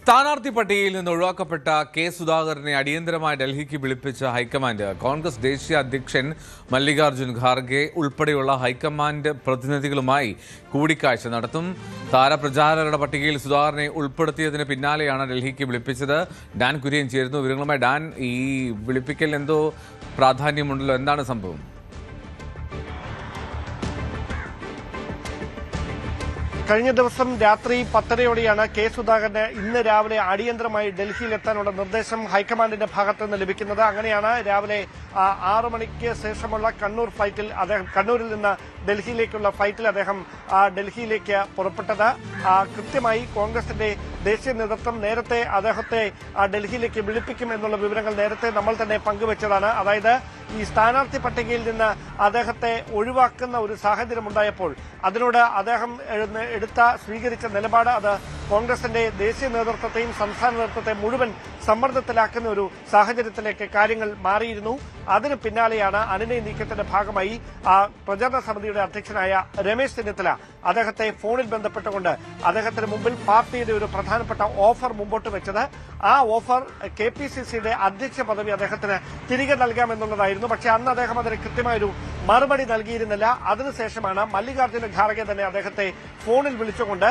സ്ഥാനാർത്ഥി പട്ടികയിൽ നിന്ന് ഒഴിവാക്കപ്പെട്ട കെ സുധാകരനെ അടിയന്തരമായി ഡൽഹിക്ക് വിളിപ്പിച്ച ഹൈക്കമാൻഡ്. കോൺഗ്രസ് ദേശീയ അധ്യക്ഷൻ മല്ലികാർജ്ജുൻ ഖാർഗെ ഉൾപ്പെടെയുള്ള ഹൈക്കമാൻഡ് പ്രതിനിധികളുമായി കൂടിക്കാഴ്ച നടത്തും. താരപ്രചാരകരുടെ പട്ടികയിൽ സുധാകരനെ ഉൾപ്പെടുത്തിയതിന് പിന്നാലെയാണ് ഡൽഹിക്ക് വിളിപ്പിച്ചത്. ഡാൻ കുര്യൻ ചേരുന്നു. വിവരങ്ങളുമായി ഡാൻ, ഈ വിളിപ്പിക്കൽ എന്തോ പ്രാധാന്യമുണ്ടല്ലോ, എന്താണ് സംഭവം? കഴിഞ്ഞ ദിവസം രാത്രി 10:30 കെ സുധാകരന് ഇന്ന് രാവിലെ അടിയന്തരമായി ഡൽഹിയിലെത്താനുള്ള നിർദ്ദേശം ഹൈക്കമാൻഡിന്റെ ഭാഗത്തു നിന്ന് ലഭിക്കുന്നത്. അങ്ങനെയാണ് രാവിലെ 6 മണിക്ക് ശേഷമുള്ള കണ്ണൂർ ഫ്ലൈറ്റിൽ അദ്ദേഹം കണ്ണൂരിൽ നിന്ന് ഡൽഹിയിലേക്കുള്ള ഫ്ലൈറ്റിൽ അദ്ദേഹം ഡൽഹിയിലേക്ക് പുറപ്പെട്ടത്. കൃത്യമായി കോൺഗ്രസിന്റെ ദേശീയ നേതൃത്വം നേരത്തെ അദ്ദേഹത്തെ ഡൽഹിയിലേക്ക് വിളിപ്പിക്കും എന്നുള്ള വിവരങ്ങൾ നേരത്തെ നമ്മൾ തന്നെ പങ്കുവച്ചതാണ്. അതായത് ഈ സ്ഥാനാർത്ഥി പട്ടികയിൽ നിന്ന് അദ്ദേഹത്തെ ഒഴിവാക്കുന്ന ഒരു സാഹചര്യമുണ്ടായപ്പോൾ അതിനോട് അദ്ദേഹം സ്വീകരിച്ച നിലപാട് അത് കോൺഗ്രസിന്റെ ദേശീയ നേതൃത്വത്തെയും സംസ്ഥാന നേതൃത്വത്തെ മുഴുവൻ സമ്മർദ്ദത്തിലാക്കുന്ന ഒരു സാഹചര്യത്തിലേക്ക് കാര്യങ്ങൾ മാറിയിരുന്നു. അതിന് പിന്നാലെയാണ് അനുനയ നീക്കത്തിന്റെ ഭാഗമായി പ്രചാരണ സമിതിയുടെ അധ്യക്ഷനായ രമേശ് ചെന്നിത്തല അദ്ദേഹത്തെ ഫോണിൽ ബന്ധപ്പെട്ടുകൊണ്ട് അദ്ദേഹത്തിന് മുമ്പിൽ പാർട്ടിയുടെ ഒരു പ്രധാനപ്പെട്ട ഓഫർ മുമ്പോട്ട് വെച്ചത്. ആ ഓഫർ KPCCയുടെ അധ്യക്ഷ പദവി അദ്ദേഹത്തിന് തിരികെ നൽകാമെന്നുള്ളതായിരുന്നു. പക്ഷേ അന്ന് അദ്ദേഹം അതിന് കൃത്യമായൊരു മറുപടി നൽകിയിരുന്നില്ല. അതിനുശേഷമാണ് മല്ലികാർജ്ജുന ഖാർഗെ തന്നെ അദ്ദേഹത്തെ ഫോണിൽ വിളിച്ചുകൊണ്ട്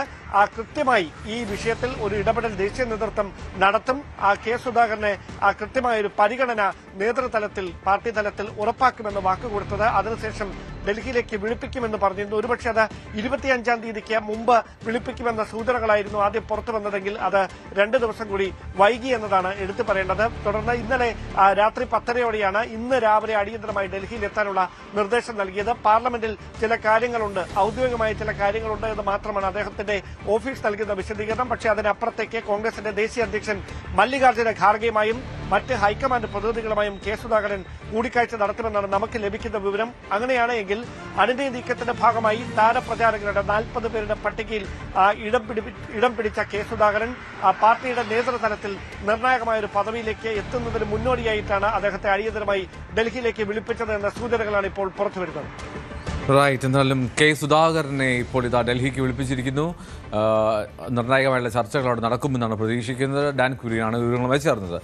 കൃത്യമായി ഈ വിഷയത്തിൽ ഒരു ഇടപെടൽ ദേശീയ നേതൃത്വം നടത്തും, കെ സുധാകരനെ കൃത്യമായൊരു പരിഗണന നേതൃതലത്തിൽ പാർട്ടി തലത്തിൽ ഉറപ്പാക്കുമെന്ന് വാക്കുകൊടുത്തത്. അതിനുശേഷം ഡൽഹിയിലേക്ക് വിളിപ്പിക്കുമെന്ന് പറഞ്ഞിരുന്നു. ഒരുപക്ഷെ അത് 25-ാം തീയതിക്ക് മുമ്പ് വിളിപ്പിക്കുമെന്ന സൂചനകളായിരുന്നു ആദ്യം പുറത്തു വന്നതെങ്കിൽ അത് 2 ദിവസം കൂടി വൈകി എന്നതാണ് എടുത്തു പറയേണ്ടത്. തുടർന്ന് ഇന്നലെ രാത്രി 10:30 ഇന്ന് രാവിലെ അടിയന്തരമായി ഡൽഹിയിൽ എത്താനുള്ള നിർദ്ദേശം നൽകിയത്. പാർലമെന്റിൽ ചില കാര്യങ്ങളുണ്ട്, ഔദ്യോഗികമായ ചില കാര്യങ്ങളുണ്ട് എന്ന് മാത്രമാണ് അദ്ദേഹത്തിന്റെ ഓഫീസ് നൽകുന്ന വിശദീകരണം. പക്ഷേ അതിനപ്പുറത്തേക്ക് കോൺഗ്രസിന്റെ ദേശീയ അധ്യക്ഷൻ മല്ലികാർജ്ജുന ഖാർഗെയുമായും മറ്റ് ഹൈക്കമാൻഡ് പ്രതിനിധികളുമായും കെ സുധാകരൻ കൂടിക്കാഴ്ച നടത്തുമെന്നാണ് നമുക്ക് ലഭിക്കുന്ന വിവരം. അങ്ങനെയാണെങ്കിൽ അനുനയ നീക്കത്തിന്റെ ഭാഗമായി താരപ്രചാരകരുടെ 40 പേരുടെ പട്ടികയിൽ ഇടം പിടിച്ച കെ സുധാകരൻ പാർട്ടിയുടെ നേതൃതലത്തിൽ നിർണായകമായ ഒരു പദവിയിലേക്ക് എത്തുന്നതിന് മുന്നോടിയായിട്ടാണ് അദ്ദേഹത്തെ അടിയന്തരമായി ഡൽഹിയിലേക്ക് വിളിപ്പിച്ചത് എന്ന സൂചനകളാണ് ഇപ്പോൾ പുറത്തുവരുന്നത്. റൈറ്റ്. എന്നാലും കെ സുധാകരനെ ഇപ്പോൾ ഇതാ ഡൽഹിക്ക് വിളിപ്പിച്ചിരിക്കുന്നു. നിർണായകമായുള്ള ചർച്ചകൾ അവിടെ നടക്കുമെന്നാണ് പ്രതീക്ഷിക്കുന്നത്. ഡാൻ കുര്യനാണ് വിവരങ്ങളുമായി ചേർന്നത്.